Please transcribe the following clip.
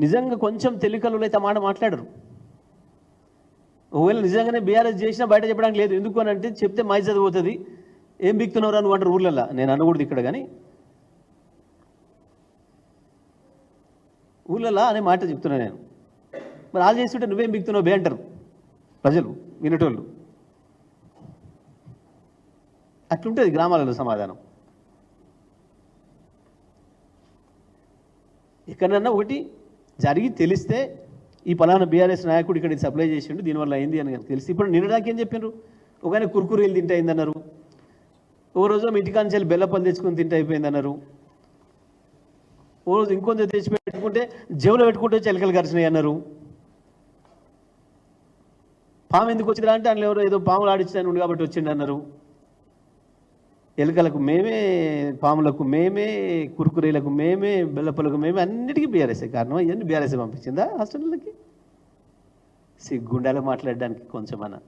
నిజంగా కొంచెం తెలికలు అయితే మాట మాట్లాడరు. ఒకవేళ నిజంగానే బీఆర్ఎస్ చేసినా బయట చెప్పడానికి లేదు. ఎందుకు అని అంటే చెప్తే మై చదిపోతుంది, ఏం బిక్తున్నావు నువ్వు అంటారు ఊర్లలో. నేను అనకూడదు ఇక్కడ, కానీ ఊళ్ళల్లో అనే మాట చెప్తున్నా నేను. మరి వాళ్ళు చేస్తుంటే నువ్వేం బిక్తున్నావు బే అంటారు ప్రజలు, వినటోళ్ళు. అట్లుంటుంది గ్రామాలలో సమాధానం. ఎక్కడన్నా ఒకటి జరిగి తెలిస్తే ఈ పలానా బీఆర్ఎస్ నాయకుడు ఇక్కడ సప్లై చేసిండు దీనివల్ల అయింది అని తెలిసి, ఇప్పుడు నిన్నదాకా ఏం చెప్పినారు, ఒకనే కుర్కురీలు తింటే అయిందన్నారు, ఓ రోజు మీ ఇంటికాంచెల్లి బెల్లపల్లి తెచ్చుకొని తింటే అయిపోయిందన్నారు, ఓ రోజు ఇంకొంచెం తెచ్చి పెట్టుకుంటే జేబులో పెట్టుకుంటే చిలకలు కరిచినాయి అన్నారు. పాము ఎందుకు వచ్చిందా అంటే అందులో ఎవరో ఏదో పాములు ఆడించాను కాబట్టి వచ్చిండు అన్నారు. ఎలుకలకు మేమే, పాములకు మేమే, కురుకురీలకు మేమే, బెల్లపల్లకు మేమే, అన్నిటికీ బీఆర్ఎస్ఏ కారణం. ఇవన్నీ బీఆర్ఎస్ఏ పంపించిందా హాస్టళ్ళకి? సిగ్గుండాలో మాట్లాడడానికి కొంచెమన్నా.